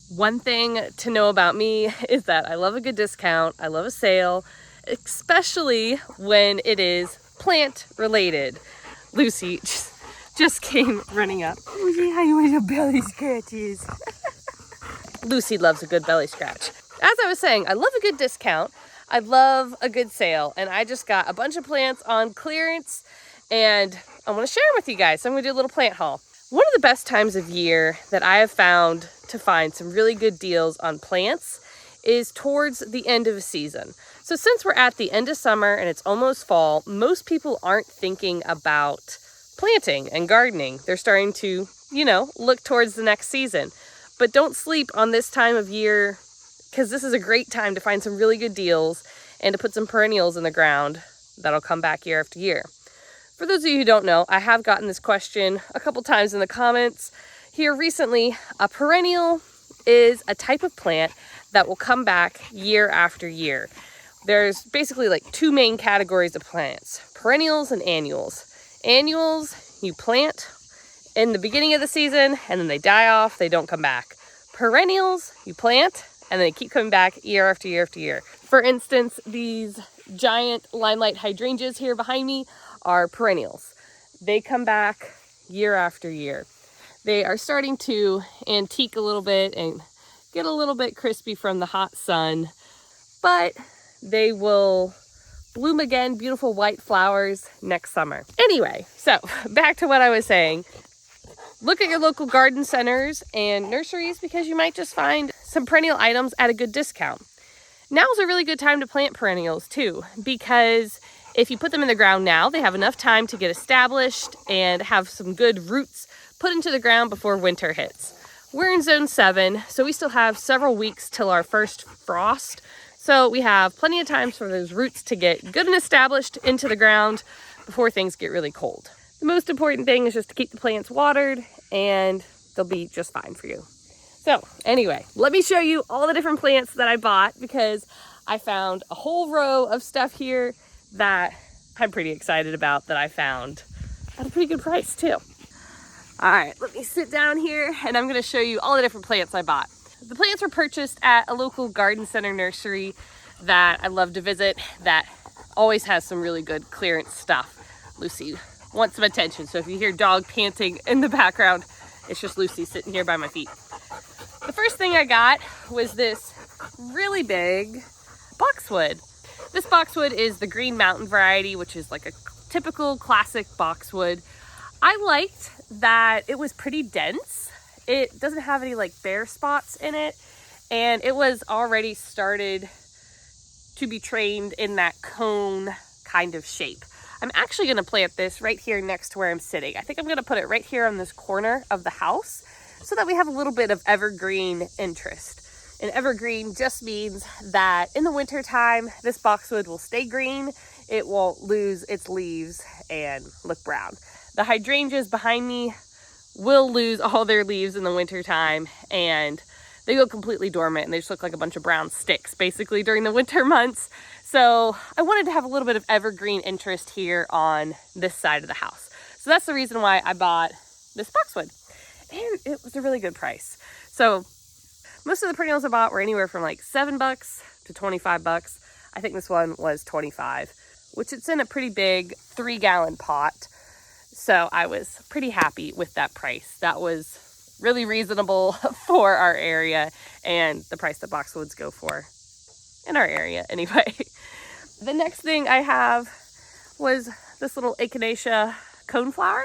One thing to know about me is that I love a good discount. I love a sale, especially when it is plant related. Lucy just came running up. Lucy, how you want your belly scratches? Lucy loves a good belly scratch. As I was saying, I love a good discount. I love a good sale, and I just got a bunch of plants on clearance, and I want to share them with you guys. So I'm going to do a little plant haul. One of the best times of year that I have found to find some really good deals on plants is towards the end of a season. So since we're at the end of summer and it's almost fall, most people aren't thinking about planting and gardening. They're starting to, look towards the next season. But don't sleep on this time of year, because this is a great time to find some really good deals and to put some perennials in the ground that'll come back year after year. For those of you who don't know, I have gotten this question a couple times in the comments here recently. A perennial is a type of plant that will come back year after year. There's basically like two main categories of plants, perennials and annuals. Annuals you plant in the beginning of the season and then they die off, they don't come back. Perennials you plant and they keep coming back year after year after year. For instance, these giant limelight hydrangeas here behind me are perennials. They come back year after year. They are starting to antique a little bit and get a little bit crispy from the hot sun, but they will bloom again, beautiful white flowers next summer. Anyway, so back to what I was saying. Look at your local garden centers and nurseries because you might just find some perennial items at a good discount. Now is a really good time to plant perennials too, because if you put them in the ground now, they have enough time to get established and have some good roots put into the ground before winter hits. We're in zone 7, so we still have several weeks till our first frost. So we have plenty of time for those roots to get good and established into the ground before things get really cold. The most important thing is just to keep the plants watered and they'll be just fine for you. So anyway, let me show you all the different plants that I bought because I found a whole row of stuff here that I'm pretty excited about that I found at a pretty good price too. All right, let me sit down here and I'm gonna show you all the different plants I bought. The plants were purchased at a local garden center nursery that I love to visit that always has some really good clearance stuff. Lucy wants some attention, so if you hear dog panting in the background, it's just Lucy sitting here by my feet. The first thing I got was this really big boxwood. This boxwood is the Green Mountain variety, which is like a typical classic boxwood. I liked that it was pretty dense. It doesn't have any like bare spots in it, and it was already started to be trained in that cone kind of shape. I'm actually going to plant this right here next to where I'm sitting. I think I'm going to put it right here on this corner of the house so that we have a little bit of evergreen interest. And evergreen just means that in the winter time, this boxwood will stay green. It won't lose its leaves and look brown. The hydrangeas behind me will lose all their leaves in the winter time and they go completely dormant and they just look like a bunch of brown sticks basically during the winter months. So I wanted to have a little bit of evergreen interest here on this side of the house. So that's the reason why I bought this boxwood. And it was a really good price. So most of the perennials I bought were anywhere from like $7 to $25. I think this one was $25, which it's in a pretty big 3-gallon pot. So I was pretty happy with that price. That was really reasonable for our area and the price that boxwoods go for in our area anyway. The next thing I have was this little echinacea coneflower.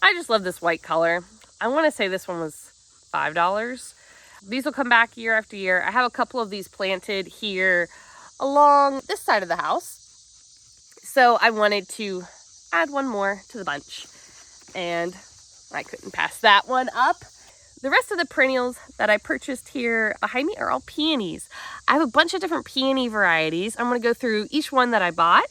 I just love this white color. I want to say this one was $5. These will come back year after year. I have a couple of these planted here along this side of the house. So I wanted to add one more to the bunch and I couldn't pass that one up. The rest of the perennials that I purchased here behind me are all peonies. I have a bunch of different peony varieties. I'm going to go through each one that I bought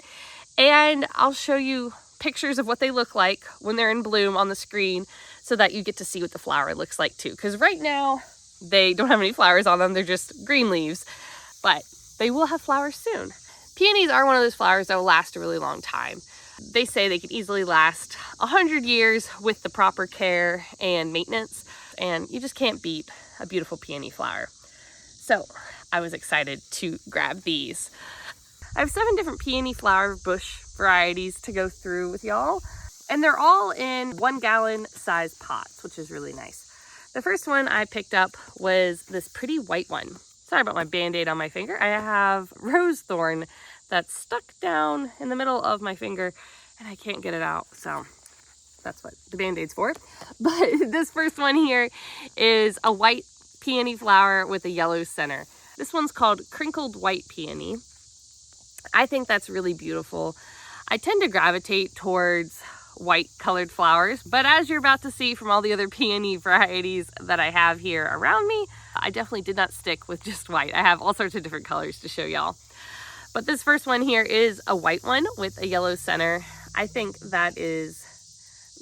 and I'll show you pictures of what they look like when they're in bloom on the screen so that you get to see what the flower looks like too. Because right now they don't have any flowers on them. They're just green leaves, but they will have flowers soon. Peonies are one of those flowers that will last a really long time. They say they can easily last 100 years with the proper care and maintenance, and you just can't beat a beautiful peony flower. So I was excited to grab these. I have 7 different peony flower bush varieties to go through with y'all, and they're all in 1 gallon size pots, which is really nice. The first one I picked up was this pretty white one. Sorry about my band-aid on my finger. I have rose thorn that's stuck down in the middle of my finger and I can't get it out, so that's what the band-aid's for. But this first one here is a white peony flower with a yellow center. This one's called Crinkled White Peony. I think that's really beautiful. I tend to gravitate towards white colored flowers, but as you're about to see from all the other peony varieties that I have here around me, I definitely did not stick with just white. I have all sorts of different colors to show y'all. But this first one here is a white one with a yellow center. I think that is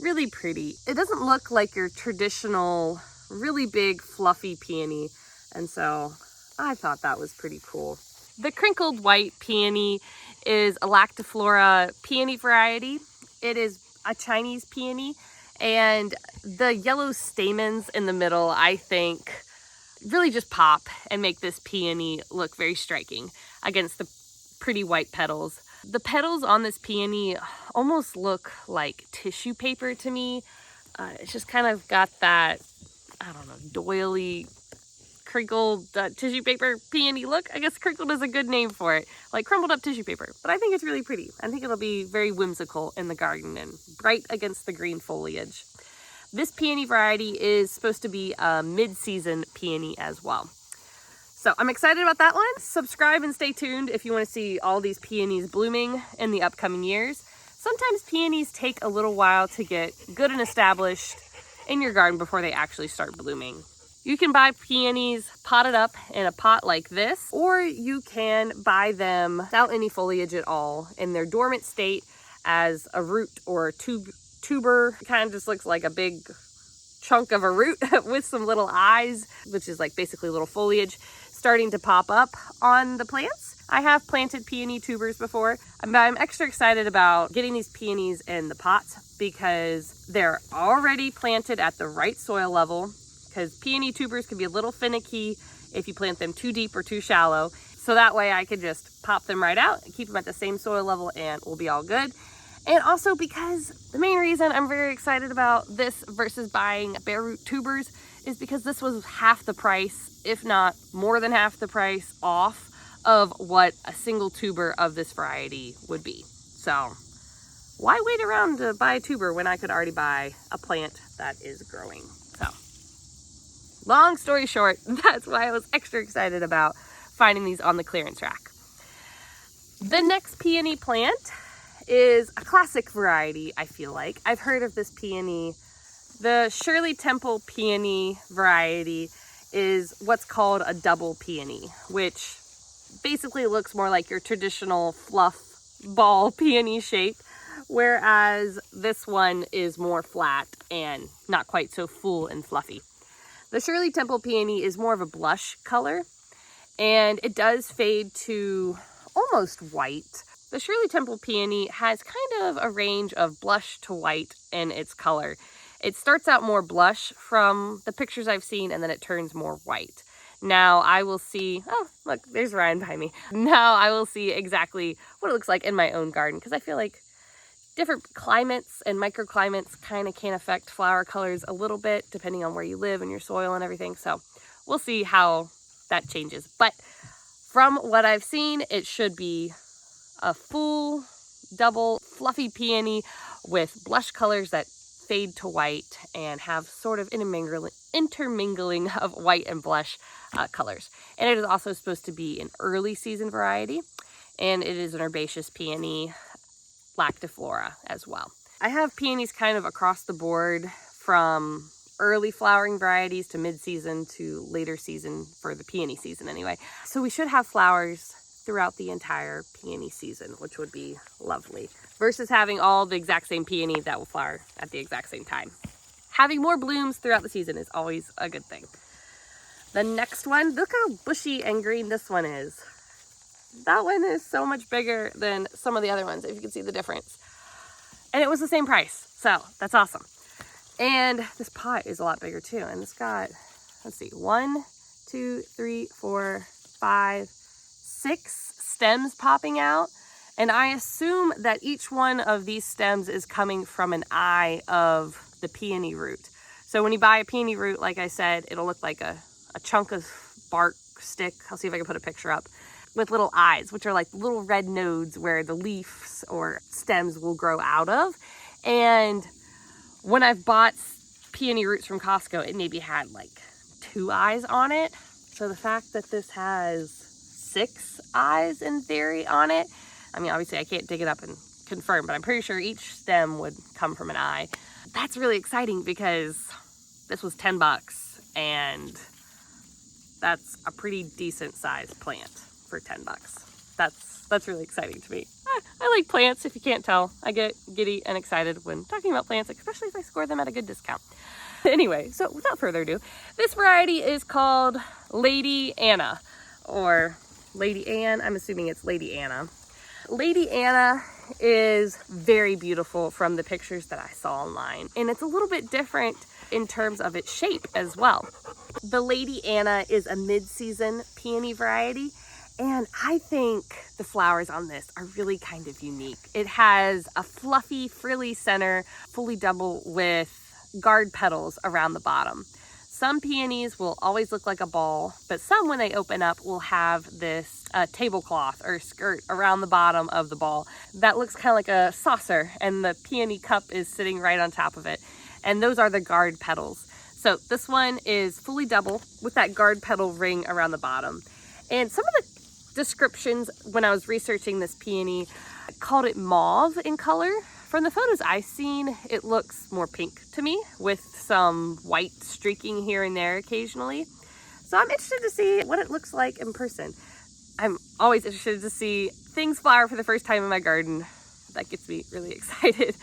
really pretty. It doesn't look like your traditional, really big, fluffy peony, and so I thought that was pretty cool. The Crinkled White Peony is a lactiflora peony variety. It is a Chinese peony, and the yellow stamens in the middle, I think, really just pop and make this peony look very striking against the pretty white petals. The petals on this peony almost look like tissue paper to me. It's just kind of got that, I don't know, doily, crinkled tissue paper peony look. I guess crinkled is a good name for it, like crumpled up tissue paper. But I think it's really pretty. I think it'll be very whimsical in the garden and bright against the green foliage. This peony variety is supposed to be a mid-season peony as well. So I'm excited about that one. Subscribe and stay tuned if you want to see all these peonies blooming in the upcoming years. Sometimes peonies take a little while to get good and established in your garden before they actually start blooming. You can buy peonies potted up in a pot like this, or you can buy them without any foliage at all in their dormant state as a root or a tuber. It kind of just looks like a big chunk of a root with some little eyes, which is like basically little foliage starting to pop up on the plants. I have planted peony tubers before, but I'm extra excited about getting these peonies in the pots because they're already planted at the right soil level, because peony tubers can be a little finicky if you plant them too deep or too shallow. So that way I could just pop them right out and keep them at the same soil level and we'll be all good. And also because the main reason I'm very excited about this versus buying bare root tubers is because this was half the price, if not more than half the price off of what a single tuber of this variety would be. So why wait around to buy a tuber when I could already buy a plant that is growing? So long story short, that's why I was extra excited about finding these on the clearance rack. The next peony plant is a classic variety, I feel like. I've heard of this peony. The Shirley Temple peony variety is what's called a double peony, which basically looks more like your traditional fluff ball peony shape, whereas this one is more flat and not quite so full and fluffy. The Shirley Temple peony is more of a blush color, and it does fade to almost white. The Shirley Temple peony has kind of a range of blush to white in its color. It starts out more blush from the pictures I've seen, and then it turns more white. Now I will see, oh look, there's Ryan behind me. Now I will see exactly what it looks like in my own garden, because I feel like different climates and microclimates kind of can affect flower colors a little bit depending on where you live and your soil and everything. So we'll see how that changes. But from what I've seen, it should be a full double fluffy peony with blush colors that fade to white and have sort of intermingling of white and blush colors. And it is also supposed to be an early season variety, and it is an herbaceous peony lactiflora as well. I have peonies kind of across the board from early flowering varieties to mid-season to later season for the peony season anyway. So we should have flowers throughout the entire peony season, which would be lovely, versus having all the exact same peony that will flower at the exact same time. Having more blooms throughout the season is always a good thing. The next one, look how bushy and green this one is. That one is so much bigger than some of the other ones, if you can see the difference. And it was the same price, so that's awesome. And this pot is a lot bigger too, and it's got let's see, 1, 2, 3, 4, 5, 6 stems popping out. And I assume that each one of these stems is coming from an eye of the peony root. So when you buy a peony root, like I said, it'll look like a chunk of bark stick. I'll see if I can put a picture up, with little eyes, which are like little red nodes where the leaves or stems will grow out of. And when I've bought peony roots from Costco, it maybe had like 2 eyes on it. So the fact that this has 6 eyes in theory on it, I mean, obviously I can't dig it up and confirm, but I'm pretty sure each stem would come from an eye. That's really exciting because this was $10 and that's a pretty decent sized plant for $10. That's really exciting to me. I like plants, if you can't tell. I get giddy and excited when talking about plants, especially if I score them at a good discount. Anyway, so without further ado, this variety is called Lady Anna, or Lady Anne. I'm assuming it's Lady Anna. Lady Anna is very beautiful from the pictures that I saw online, and it's a little bit different in terms of its shape as well. The Lady Anna is a mid-season peony variety, and I think the flowers on this are really kind of unique. It has a fluffy, frilly center, fully double with guard petals around the bottom. Some peonies will always look like a ball, but some, when they open up, will have this tablecloth or skirt around the bottom of the ball that looks kind of like a saucer, and the peony cup is sitting right on top of it. And those are the guard petals. So this one is fully double with that guard petal ring around the bottom. And some of the descriptions when I was researching this peony called it mauve in color. From the photos I've seen, it looks more pink to me with some white streaking here and there occasionally. So I'm interested to see what it looks like in person. I'm always interested to see things flower for the first time in my garden. That gets me really excited.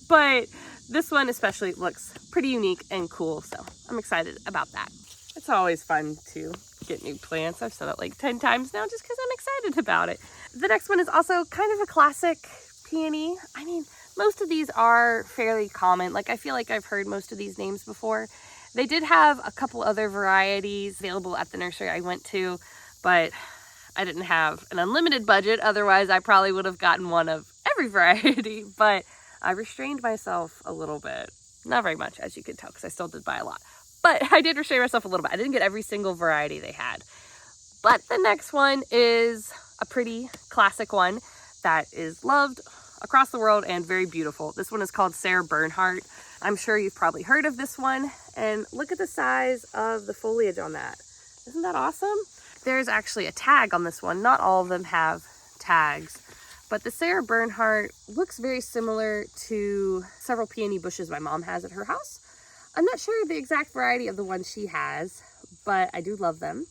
But this one especially looks pretty unique and cool, so I'm excited about that. It's always fun to get new plants. I've said it like 10 times now just because I'm excited about it. The next one is also kind of a classic peony. I mean, most of these are fairly common. Like, I feel like I've heard most of these names before. They did have a couple other varieties available at the nursery I went to, but I didn't have an unlimited budget. Otherwise, I probably would have gotten one of every variety, but I restrained myself a little bit. Not very much, as you can tell, because I still did buy a lot. But I did restrain myself a little bit. I didn't get every single variety they had. But the next one is a pretty classic one that is loved across the world and very beautiful. This one is called Sarah Bernhardt. I'm sure you've probably heard of this one. And look at the size of the foliage on that. Isn't that awesome? There's actually a tag on this one. Not all of them have tags, but the Sarah Bernhardt looks very similar to several peony bushes my mom has at her house. I'm not sure the exact variety of the one she has, but I do love them.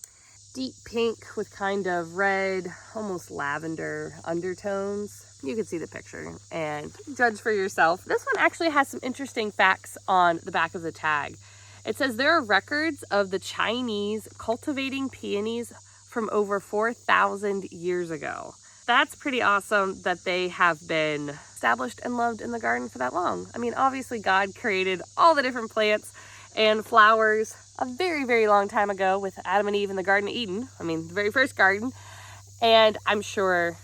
Deep pink with kind of red, almost lavender undertones. You can see the picture and judge for yourself. This one actually has some interesting facts on the back of the tag. It says there are records of the Chinese cultivating peonies from over 4,000 years ago. That's pretty awesome that they have been established and loved in the garden for that long. I mean, obviously God created all the different plants and flowers a very, very long time ago with Adam and Eve in the Garden of Eden. I mean, the very first garden. And I'm sure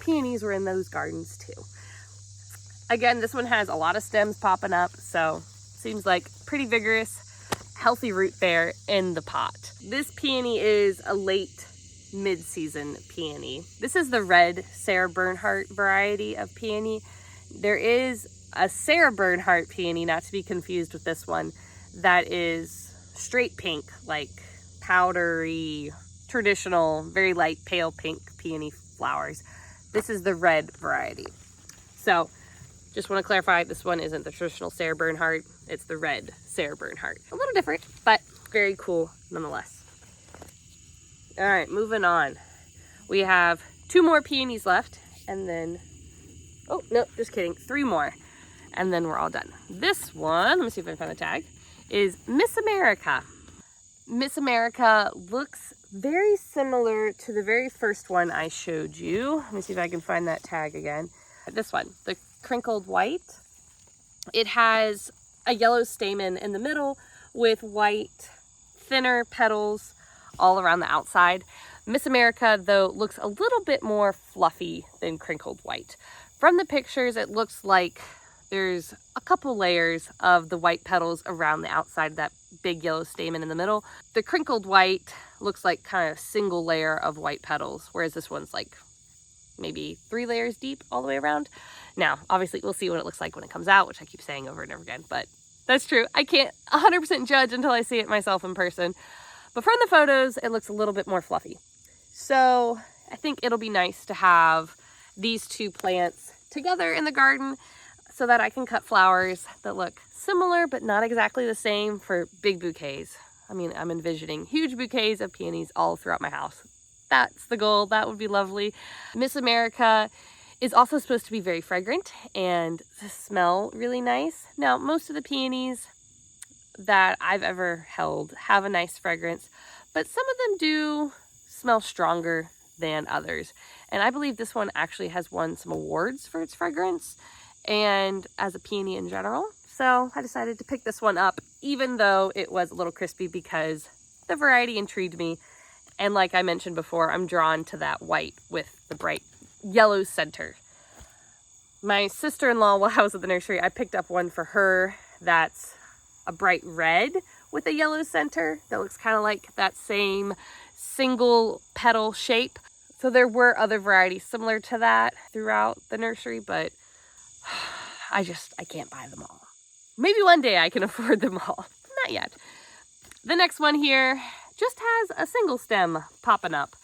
peonies were in those gardens too. Again, this one has a lot of stems popping up, so seems like pretty vigorous, healthy root there in the pot. This peony is a late mid-season peony. This is the red Sarah Bernhardt variety of peony. There is a Sarah Bernhardt peony, not to be confused with this one, that is straight pink, like powdery, traditional, very light pale pink peony flowers. This is the red variety. So just want to clarify, this one isn't the traditional Sarah Bernhardt, it's the red Sarah Bernhardt. A little different, but very cool nonetheless. All right, moving on. We have 2 more peonies left, and then, oh, no, just kidding, 3 more, and then we're all done. This one, let me see if I can find the tag, is Miss America. Miss America looks very similar to the very first one I showed you. Let me see if I can find that tag again. This one, the Crinkled white. It has a yellow stamen in the middle with white thinner petals all around the outside. Miss America, though, looks a little bit more fluffy than Crinkled white. From the pictures, it looks like there's a couple layers of the white petals around the outside of that big yellow stamen in the middle. The Crinkled white looks like kind of a single layer of white petals, whereas this one's like maybe 3 layers deep all the way around. Now, obviously, we'll see what it looks like when it comes out, which I keep saying over and over again, but that's true. I can't 100% judge until I see it myself in person. But from the photos, it looks a little bit more fluffy. So I think it'll be nice to have these two plants together in the garden so that I can cut flowers that look similar but not exactly the same for big bouquets. I mean, I'm envisioning huge bouquets of peonies all throughout my house. That's the goal. That would be lovely. Miss America is also supposed to be very fragrant and smell really nice. Now, most of the peonies that I've ever held have a nice fragrance, but some of them do smell stronger than others. And I believe this one actually has won some awards for its fragrance and as a peony in general. So I decided to pick this one up, even though it was a little crispy, because the variety intrigued me. And like I mentioned before, I'm drawn to that white with the bright yellow center. My sister-in-law, while I was at the nursery, I picked up one for her that's a bright red with a yellow center that looks kind of like that same single petal shape. So there were other varieties similar to that throughout the nursery, but I can't buy them all. Maybe one day I can afford them all. Not yet. The next one here just has a single stem popping up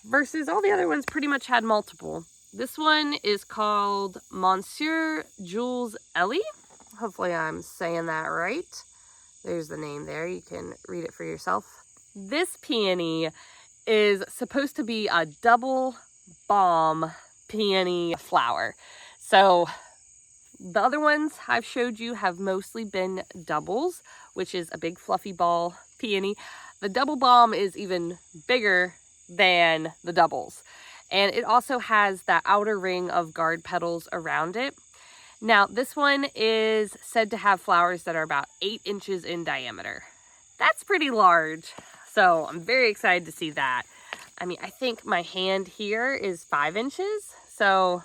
versus all the other ones pretty much had multiple. This one is called Monsieur, Jules, Elie. Hopefully I'm saying that right. There's the name there. You can read it for yourself. This peony is supposed to be a double balm peony flower. So the other ones I've showed you have mostly been doubles, which is a big fluffy ball peony. The double balm is even bigger than the doubles. And it also has that outer ring of guard petals around it. Now, this one is said to have flowers that are about 8 inches in diameter. That's pretty large. So I'm very excited to see that. I mean, I think my hand here is 5 inches. So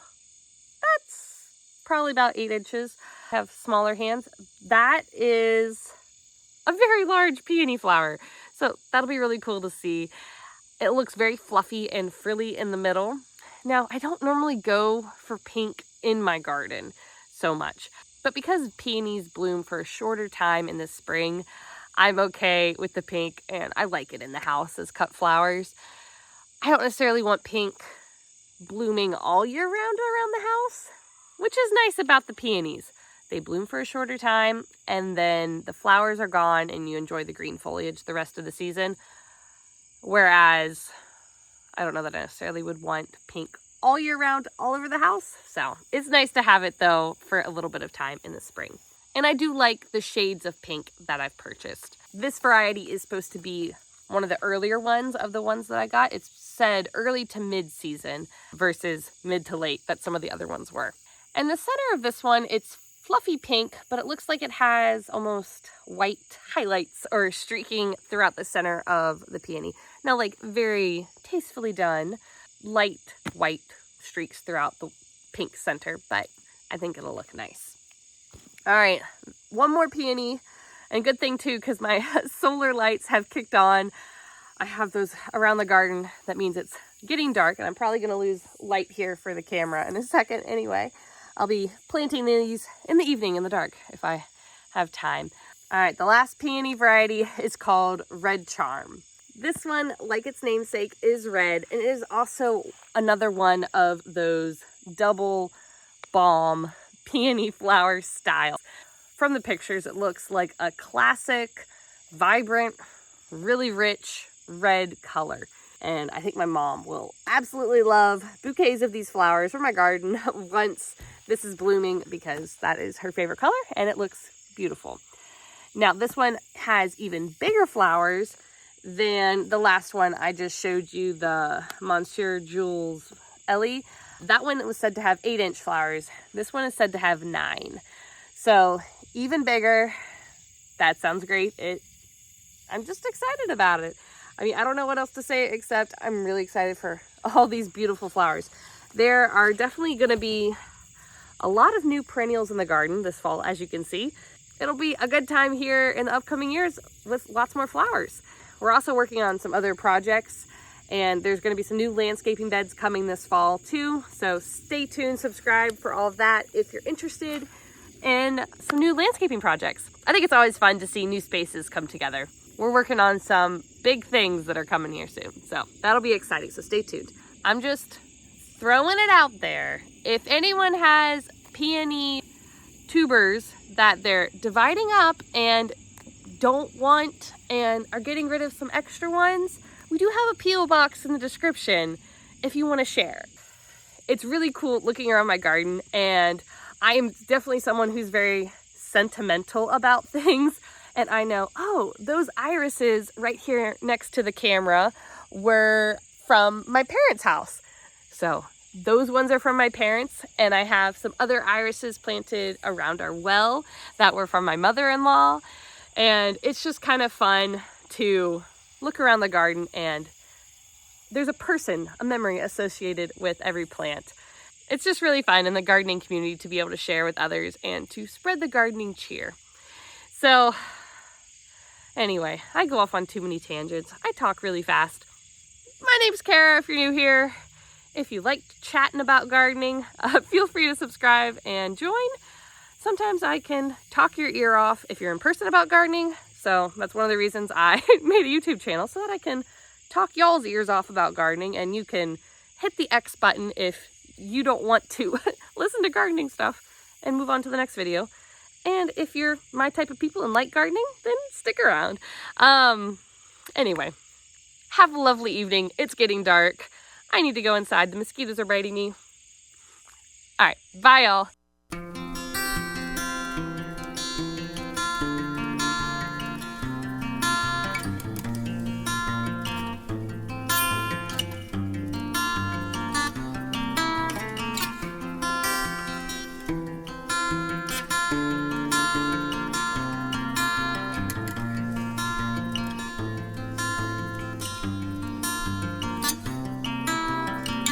that's probably about 8 inches. I have smaller hands. That is a very large peony flower. So that'll be really cool to see. It looks very fluffy and frilly in the middle. Now, I don't normally go for pink in my garden so much, but because peonies bloom for a shorter time in the spring, I'm okay with the pink and I like it in the house as cut flowers. I don't necessarily want pink blooming all year round around the house, which is nice about the peonies. They bloom for a shorter time and then the flowers are gone and you enjoy the green foliage the rest of the season. Whereas I don't know that I necessarily would want pink all year round all over the house. So it's nice to have it though for a little bit of time in the spring. And I do like the shades of pink that I've purchased. This variety is supposed to be one of the earlier ones of the ones that I got. It's said early to mid-season versus mid to late that some of the other ones were. And the center of this one, it's fluffy pink, but it looks like it has almost white highlights or streaking throughout the center of the peony. Now, like very tastefully done, light white streaks throughout the pink center, but I think it'll look nice. All right, one more peony, and good thing too, because my solar lights have kicked on. I have those around the garden. That means it's getting dark, and I'm probably gonna lose light here for the camera in a second anyway. I'll be planting these in the evening in the dark if I have time. All right, the last peony variety is called Red Charm. This one, like its namesake, is red, and it is also another one of those double balm peony flower styles. From the pictures, it looks like a classic, vibrant, really rich red color. And I think my mom will absolutely love bouquets of these flowers for my garden once this is blooming, because that is her favorite color and it looks beautiful. Now, this one has even bigger flowers than the last one I just showed you, the Monsieur, Jules, Elie. That one was said to have 8-inch flowers. This one is said to have 9. So even bigger. That sounds great. It I'm just excited about it. I mean, I don't know what else to say except I'm really excited for all these beautiful flowers. There are definitely going to be a lot of new perennials in the garden this fall, as you can see. It'll be a good time here in the upcoming years with lots more flowers. We're also working on some other projects, and there's going to be some new landscaping beds coming this fall too. So stay tuned, subscribe for all of that if you're interested in some new landscaping projects. I think it's always fun to see new spaces come together. We're working on some big things that are coming here soon, so that'll be exciting, so stay tuned. I'm just throwing it out there. If anyone has peony tubers that they're dividing up and don't want and are getting rid of some extra ones, we do have a P.O. box in the description if you want to share. It's really cool looking around my garden, and I am definitely someone who's very sentimental about things. And I know, oh, those irises right here next to the camera were from my parents' house. So those ones are from my parents, and I have some other irises planted around our well that were from my mother-in-law. And it's just kind of fun to look around the garden, and there's a person, a memory associated with every plant. It's just really fun in the gardening community to be able to share with others and to spread the gardening cheer. So anyway, I go off on too many tangents. I talk really fast. My name's Cara if you're new here. If you like chatting about gardening, feel free to subscribe and join. Sometimes I can talk your ear off if you're in person about gardening. So that's one of the reasons I made a YouTube channel, so that I can talk y'all's ears off about gardening, and you can hit the X button if you don't want to listen to gardening stuff and move on to the next video. And if you're my type of people and like gardening, then stick around. Anyway, have a lovely evening. It's getting dark. I need to go inside. The mosquitoes are biting me. All right, bye y'all.